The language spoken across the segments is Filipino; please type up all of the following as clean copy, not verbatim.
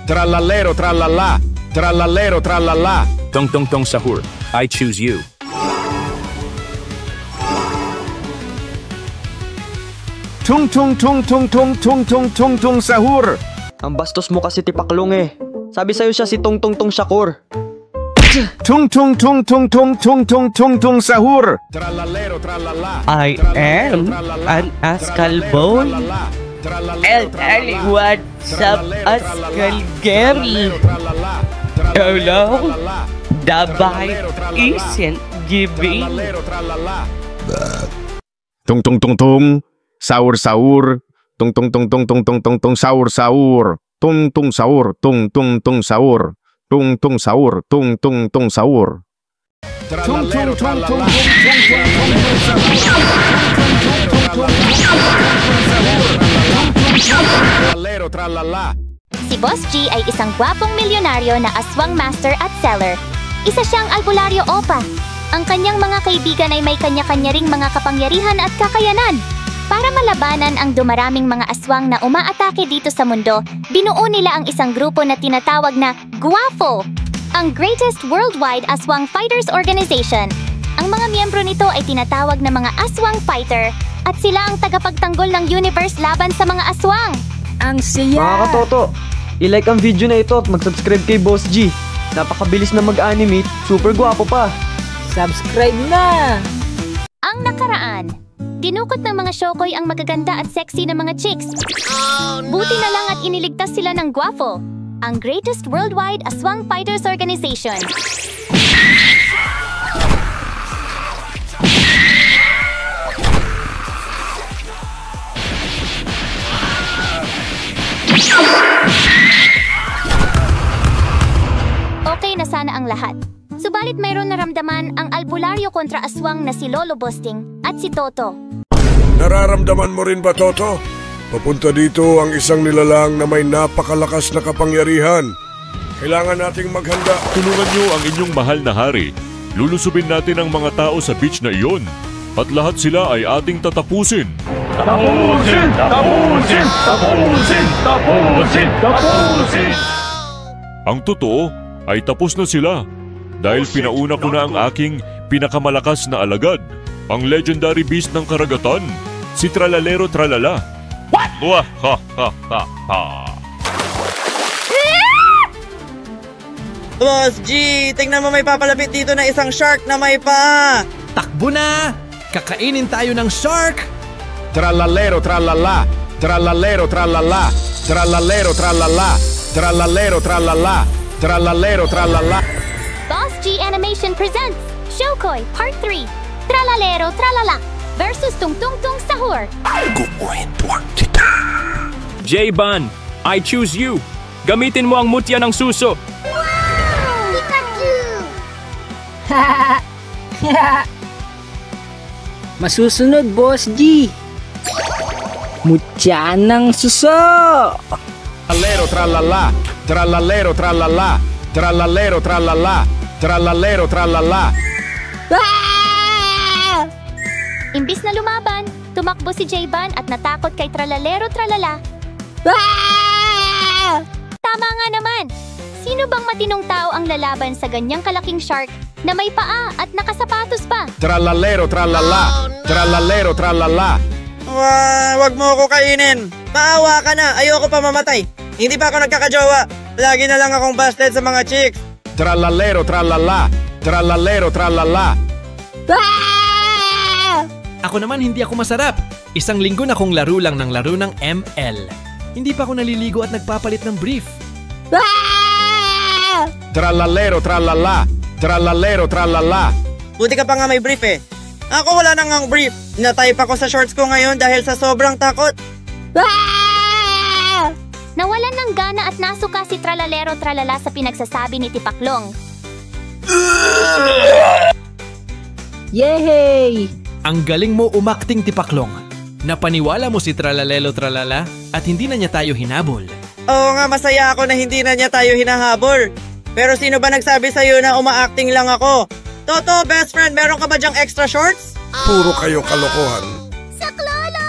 Tralalero tralala, tralalero tralala. Tong tong tong sahur, I choose you. Tung tung tung tung tung tung tung tung tung sahur. Ang bastos mo kasi Tipaklong eh. Sabi sa'yo siya si Tong Tong Tong Shakur. Tung tung tung tung tung tung tung tung tung sahur. Tralalero tralala. I am an Askal boy. And I what's up Askal girl. Hello? The vibe isn't giving. Tung tung tung tung. Sahur sahur. Tung tung tung tung tung tung tung tung sahur sahur. Tung tung sahur. Tung tung tung sahur. Tung tung sahur. Tung tung tung sahur. Tung tung tung tung tung sahur. Si Boss G ay isang gwapong milyonaryo na aswang master at seller. Isa siyang albularyo opa. Ang kanyang mga kaibigan ay may kanya-kanya ring mga kapangyarihan at kakayanan. Para malabanan ang dumaraming mga aswang na umaatake dito sa mundo, binuo nila ang isang grupo na tinatawag na GWAFO, ang Greatest Worldwide Aswang Fighters Organization. Ang mga miyembro nito ay tinatawag na mga aswang fighter at sila ang tagapagtanggol ng universe laban sa mga aswang. Ang siya! Mga katoto, i-like ang video na ito at mag-subscribe kay Boss G. Napakabilis na mag-animate, super gwapo pa. Subscribe na! Ang nakaraan, dinukot ng mga Shokoy ang magaganda at sexy na mga chicks. Buti na lang at iniligtas sila ng GWAFO, ang Greatest Worldwide Aswang Fighters Organization. Okay na sana ang lahat. Subalit mayroon naramdaman ang albularyo kontra aswang na si Lolo Busting at si Toto. Nararamdaman mo rin ba, Toto? Papunta dito ang isang nilalang na may napakalakas na kapangyarihan. Kailangan nating maghanda. Tulungan niyo ang inyong mahal na hari. Lulusubin natin ang mga tao sa beach na iyon. At lahat sila ay ating tatapusin. Tapusin! Tapusin! Tapusin! Tapusin! Tapusin! Ang totoo ay tapos na sila. Dahil pinauna ko na ang aking pinakamalakas na alagad, ang legendary beast ng karagatan, si Tralalero Tralala. What? Wah, ha, ha, ha, ha. Boss G, tingnan mo may papalapit dito na isang shark na may paa. Takbo na! Kakainin tayo ng shark! Tralalero tralala, tralalero tralala, tralalero tralala, tralalero tralala, tralalero tralala. Boss G Animation presents Shokoy Part 3, Tralalero Tralala versus Tung Tung Tung Sahur. J-Ban, I choose you. Gamitin mo ang mutya ng suso. Wow! Pikachu! Masusunod, Boss G. Mutya ng suso! Tralalero tralala, tralalero tralala, tralalero tralala, tralalero tralala. Imbis na lumaban, tumakbo si J-Ban at natakot kay Tralalero Tralala. Tama nga naman! Sino bang matinong tao ang lalaban sa ganyang kalaking shark na may paa at nakasapatos pa? Tralalero tralala, tralalero tralala. Wag mo ako kainin. Maawa ka na, ayoko pa mamatay. Hindi pa ako nagkakajowa. Lagi na lang akong busted sa mga chicks. Tralalero tralala, tralalero tralala. Ako naman hindi ako masarap. Isang linggo na kong laro lang ng laro ng ML. Hindi pa ako naliligo at nagpapalit ng brief. Tralalero tralala, tralalero tralala. Buti ka pa nga may brief eh. Ako wala nang ang brief. Natype ako sa shorts ko ngayon dahil sa sobrang takot. Nawalan ng gana at nasuka si Tralalero Tralala sa pinagsasabi ni Tipaklong. Yehey! Ang galing mo umakting Tipaklong. Napaniwala mo si Tralalelo Tralala at hindi na niya tayo hinabol. Oo nga, masaya ako na hindi na niya tayo hinahabol. Pero sino ba nagsabi sa'yo na umaacting lang ako? Toto, best friend, meron ka ba dyang extra shorts? Puro kayo kalokohan. Saklolo!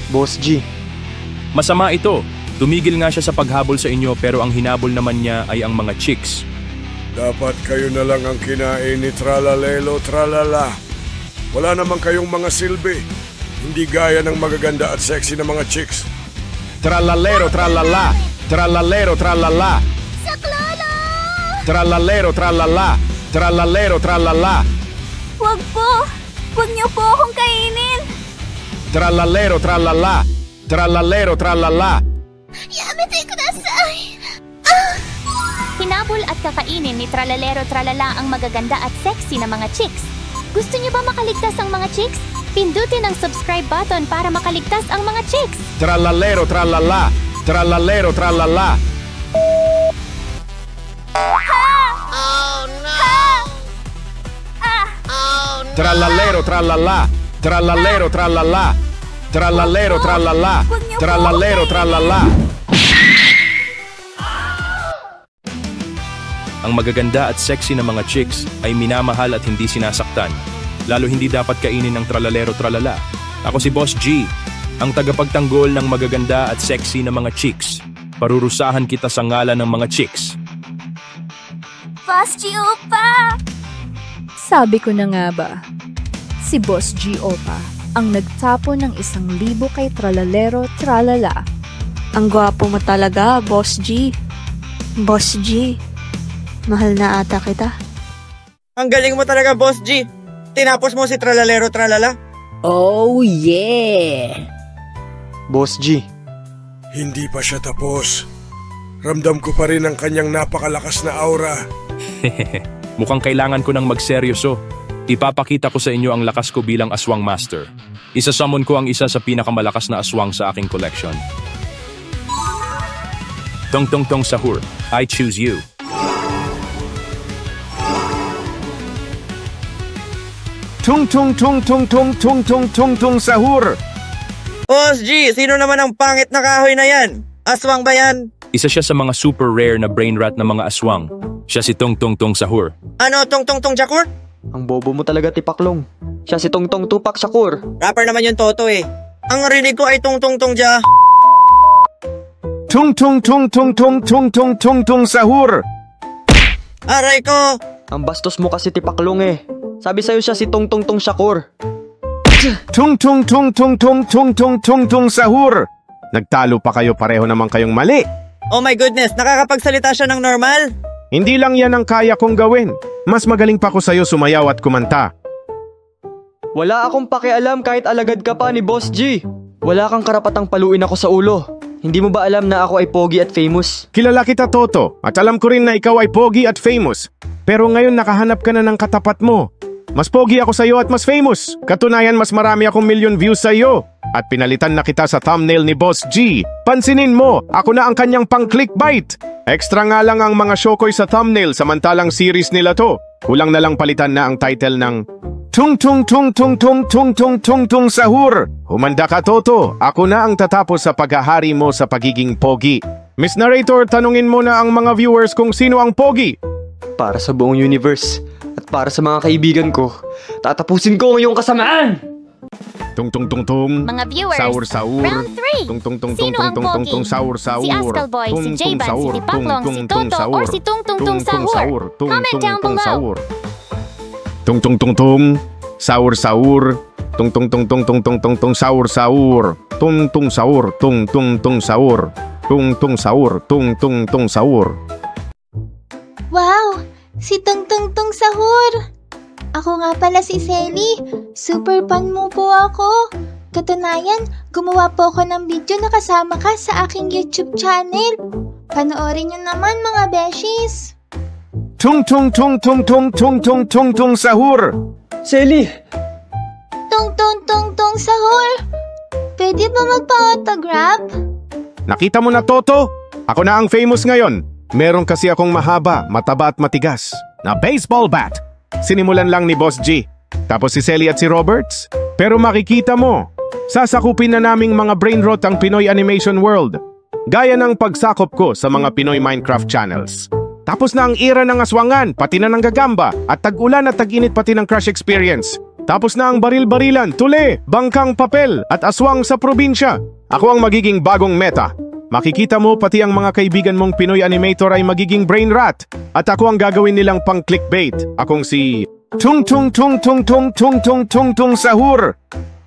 Boss G. Masama ito. Tumigil nga siya sa paghabol sa inyo pero ang hinabol naman niya ay ang mga chicks. Dapat kayo na lang ang kinain ni Tralalelo Tralala. Wala naman kayong mga silbi. Hindi gaya ng magaganda at sexy na mga chicks. Tralalero tralala, tralalero tralala. Saklolo! Tralalero tralala, tralalero tralala. Wag po! Wag niyo po akong kainin! Tralalero tralala, tralalero tralala. Yamete kudasai! Hinabol at kakainin ni Tralalero Tralala ang magaganda at sexy na mga chicks. Gusto niyo ba makaligtas ang mga chicks? Pindutin ang subscribe button para makaligtas ang mga chicks. Tralalero tralala, tralalero tralala. Oh no! Tralalero tralala, tralalero tralala. Tralalero tralala, tralalero tralala. Ang magaganda at sexy na mga chicks ay minamahal at hindi sinasaktan. Lalo hindi dapat kainin ng Tralalero Tralala. Ako si Boss G, ang tagapagtanggol ng magaganda at sexy na mga chicks. Parurusahan kita sa ngalan ng mga chicks. Boss G Opa! Sabi ko na nga ba, si Boss G Opa ang nagtapo ng 1,000 kay Tralalero Tralala. Ang gwapo mo talaga, Boss G. Boss G, mahal na ata kita. Ang galing mo talaga, Boss G. Tinapos mo si Tralalero Tralala? Oh yeah! Boss G. Hindi pa siya tapos. Ramdam ko pa rin ang kanyang napakalakas na aura. Mukhang kailangan ko ng magseryoso. Ipapakita ko sa inyo ang lakas ko bilang aswang master. Isasummon ko ang isa sa pinakamalakas na aswang sa aking collection. Tong Tong Tong Sahur, I choose you. Tung tung tung tung tung tung tung tung tung sahur. Boss G, sino naman ang pangit na kahoy na yan? Aswang ba yan? Isa siya sa mga super rare na brain rot na mga aswang. Siya si Tong Tong Tong Sahur. Ano, Tong Tong Tong Shakur? Ang bobo mo talaga, Tipaklong. Siya si Tong Tong Tupak Shakur. Rapper naman yung Toto eh. Ang rinig ko ay Tong Tong Tong Ja. Tung tung tung tung tung tung tung tung tung sahur. Aray ko! Ang bastos mo kasi, Tipaklong eh. Sabi sa'yo siya si Tong Tong Tong Shakur. Tung tung tung tung tung tung tung tung tung sahur. Nagtalo pa kayo, pareho naman kayong mali. Oh my goodness, nakakapagsalita siya ng normal? Hindi lang yan ang kaya kong gawin. Mas magaling pa ko sa'yo sumayaw at kumanta. Wala akong pakialam kahit alagad ka pa ni Boss G. Wala kang karapatang paluin ako sa ulo. Hindi mo ba alam na ako ay pogi at famous? Kilala kita, Toto, at alam ko rin na ikaw ay pogi at famous. Pero ngayon nakahanap ka na ng katapat mo. Mas pogi ako sa'yo at mas famous. Katunayan, mas marami akong million views sa'yo. At pinalitan na kita sa thumbnail ni Boss G. Pansinin mo, ako na ang kanyang pang-clickbait. Extra nga lang ang mga shokoy sa thumbnail samantalang series nila to. Kulang na lang palitan na ang title ng Tung Tung Tung Tung Tung Tung Tung Tung Tung Sahur. Humanda ka, Toto. Ako na ang tatapos sa paghahari mo sa pagiging pogi. Miss Narrator, tanungin mo na ang mga viewers kung sino ang pogi. Para sa buong universe at para sa mga kaibigan ko, tatapusin ko ang iyong kasamaan! Tung tung tung tung. Mga viewers, Sahur sahur. round 3. Tung tung tung tung Sino tung ang tung tung pogi? tung sahur sahur. Si Askalboy, si Tung, tung, J-Ban, si sahur. Tipaklong, Tung, si tung, Toto, sahur. or si Tung Tung Tung Tung, tung, Sahur? sahur. Tung, Comment tung, down tung, below. sahur. Tung tung tung tung. Sahur sahur. Tung tung tung tung tung tung tung tung sahur sahur. Tung tung sahur. Tung tung tung sahur. Tung tung sahur. Tung tung tung sahur. Wow! Si Tung Tung Tung Sahur! Ako nga pala si Selly. Super fan mo po ako. Katunayan, gumawa po ako ng video na kasama ka sa aking YouTube channel. Panoorin nyo naman mga beshies. Tung tung tung tung tung tung tung tung tung sahur. Selly! Tung Tung Tung Tung Sahur! Pwede ba magpa-autograph? Nakita mo na, Toto? Ako na ang famous ngayon. Meron kasi akong mahaba, mataba at matigas na baseball bat. Sinimulan lang ni Boss G. Tapos si Selly at si Roberts. Pero makikita mo, sasakupin na naming mga brain rot ang Pinoy Animation World. Gaya ng pagsakop ko sa mga Pinoy Minecraft channels. Tapos na ang era ng aswangan, pati na ng gagamba, at tag-ulan at tag-init pati ng crush experience. Tapos na ang baril-barilan, tuli, bangkang papel, at aswang sa probinsya. Ako ang magiging bagong meta. makikita mo pati ang mga kaibigan mong Pinoy animator ay magiging brain rat. At ako ang gagawin nilang pang clickbait. Akong si Tung Tung Tung Tung Tung Tung Tung Tung Tung Sahur,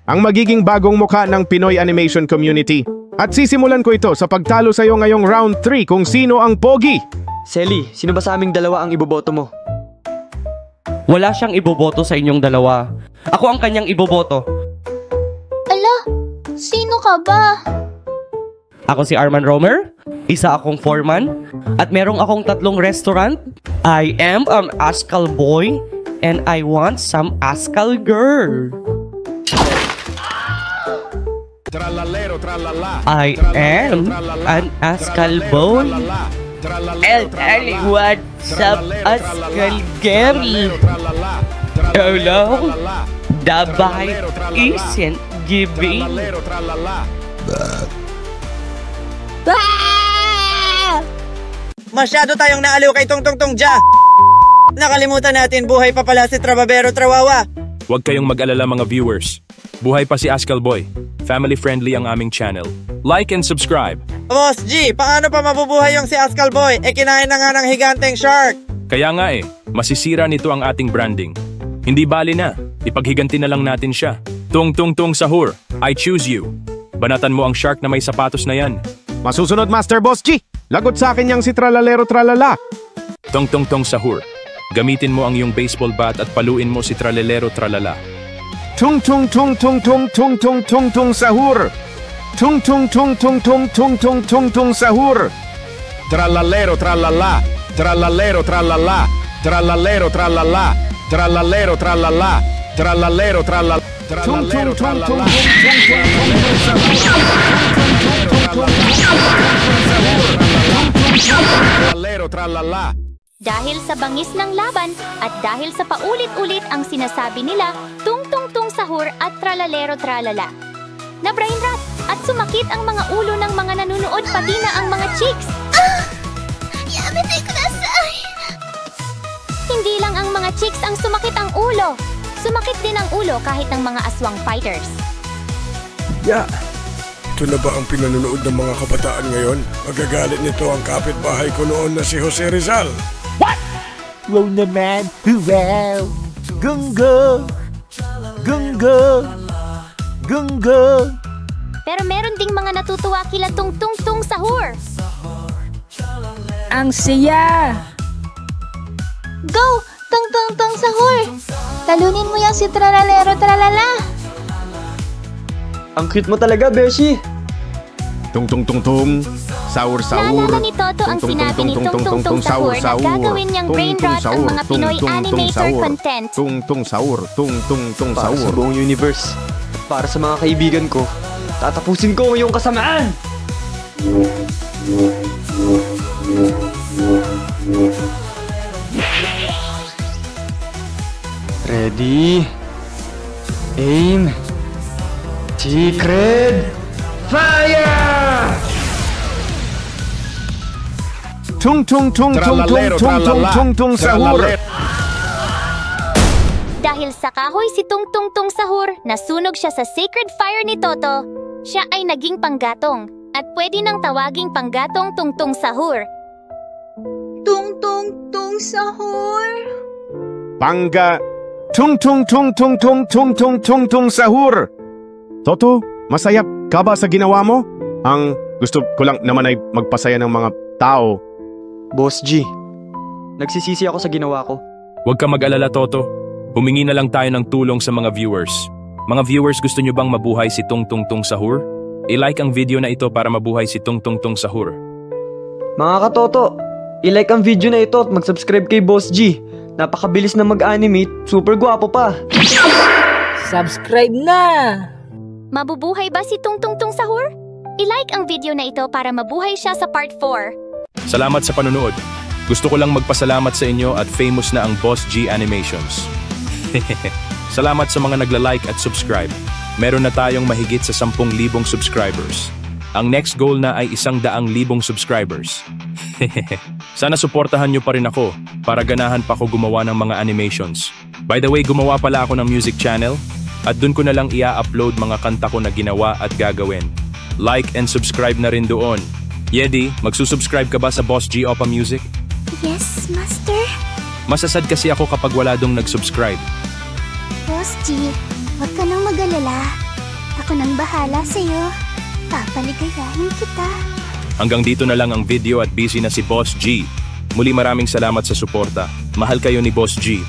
ang magiging bagong mukha ng Pinoy animation community. At sisimulan ko ito sa pagtalo sa iyo ngayong round 3 kung sino ang pogi. Selly, sino ba sa aming dalawa ang iboboto mo? Wala siyang iboboto sa inyong dalawa. Ako ang kanyang iboboto. Ala, sino ka ba? Ako si Arman Romer, isa akong foreman, at merong akong 3 restaurant. I am an Askal boy, and I want some Askal girl. I am an Askal boy, and I want some Askal girl. Hello, the vibe isn't giving. Masyado tayong naaliw kay Tung Tung Tung Ja. Nakalimutan natin buhay pa pala si Trababero Trawawa. Huwag kayong mag-alala mga viewers. Buhay pa si Askal Boy. Family friendly ang aming channel. Like and subscribe. Boss G, paano pa mabubuhay yung si Askal Boy? Kinain na nga ng higanteng shark. Kaya nga masisira nito ang ating branding. Hindi bali na, ipaghiganti na lang natin siya. Tung Tung Tung Sahur, I choose you. Banatan mo ang shark na may sapatos na yan. Masusunod, Master Boss G. Lagot sa akin yang si Tralalero Tralala. Tung Tung Tung Sahur, gamitin mo ang iyong baseball bat at paluin mo si Tralalero Tralala. Tung Tung Tung Tung Tung Tung Tung Tung Tung Sahur. Tung Tung Tung Tung Tung Tung Tung Tung Tung Sahur. Tralalero Tralala. Tralalero Tralala. Tralalero Tralala. Tralalero Tralala. Tralalero Tralala. Tralalero Tralala. Tralalero Tralala. Dahil sa bangis ng laban at dahil sa paulit-ulit ang sinasabi nila, Tung Tung Tung Sahur at Tralalero Tralala. Na brain rot at sumakit ang mga ulo ng mga nanunood pati na ang mga chicks. Yamitay kunasai! Hindi lang ang mga chicks ang sumakit ang ulo. Sumakit din ang ulo kahit ng mga aswang fighters. Yeah. Ito na ba ang pinanonood ng mga kabataan ngayon? Magagalit nito ang kapitbahay ko noon na si Jose Rizal. What? Wow naman! Wow! Gungo! Gungo! Gungo! Pero meron ding mga natutuwa kila Tung Tung Tung Sahur. Ang siya! Go! Tung Tung Tung Sahur! Talunin mo yang si Tralalero Tralala! Ang cute mo talaga, Beshi! Tung Tung Tung Tung, Sahur Sahur. Naalala ni Toto ang sinabi ni Tung Tung Tung Sahur na gagawin niyang brain rot ang mga Pinoy animator content. Tung Tung Sahur, Tung Tung Tung Sahur. Para sa buong universe. Para sa mga kaibigan ko, tatapusin ko yung kasamaan! Ready? Aim! Secret! Fire! Tung Tung Tung Tung Tung Tung Tung Tung Tung Sahur. Dahil sa kahoy si Tung Tung Tung Sahur, nasunog siya sa sacred fire ni Toto. Siya ay naging panggatong at pwede nang tawaging panggatong Tung Tung Sahur. Tung Tung Tung Sahur. Pangga Tung Tung Tung Tung Tung Tung Tung Tung Tung Sahur. Toto, masaya ka ba sa ginawa mo? Ang gusto ko lang naman ay magpasaya ng mga tao. Boss G, nagsisisi ako sa ginawa ko. Huwag ka mag-alala, Toto. Humingi na lang tayo ng tulong sa mga viewers. Mga viewers, gusto nyo bang mabuhay si Tung Tung Tung Sahur? I-like ang video na ito para mabuhay si Tung Tung Tung Sahur. Mga katoto, i-like ang video na ito at mag-subscribe kay Boss G. Napakabilis na mag-animate, super gwapo pa. Subscribe na! Mabubuhay ba si Tung Tung Tung Sahur? I-like ang video na ito para mabuhay siya sa part 4. Salamat sa panonood. Gusto ko lang magpasalamat sa inyo at famous na ang Boss G Animations. Salamat sa mga nagla-like at subscribe. Meron na tayong mahigit sa 10,000 subscribers. Ang next goal na ay 100,000 subscribers. Sana suportahan nyo pa rin ako para ganahan pa ko gumawa ng mga animations. By the way, gumawa pala ako ng music channel at dun ko na lang i-upload mga kanta ko na ginawa at gagawin. Like and subscribe na rin doon. Yedi, magsusubscribe ka ba sa Boss G Opa Music? Yes, Master. Masasad kasi ako kapag wala dong nag-subscribe. Boss G, huwag ka nang mag-alala. Ako nang bahala sa'yo. Papaligayahin kita. Hanggang dito na lang ang video at busy na si Boss G. Muli maraming salamat sa suporta. Mahal kayo ni Boss G.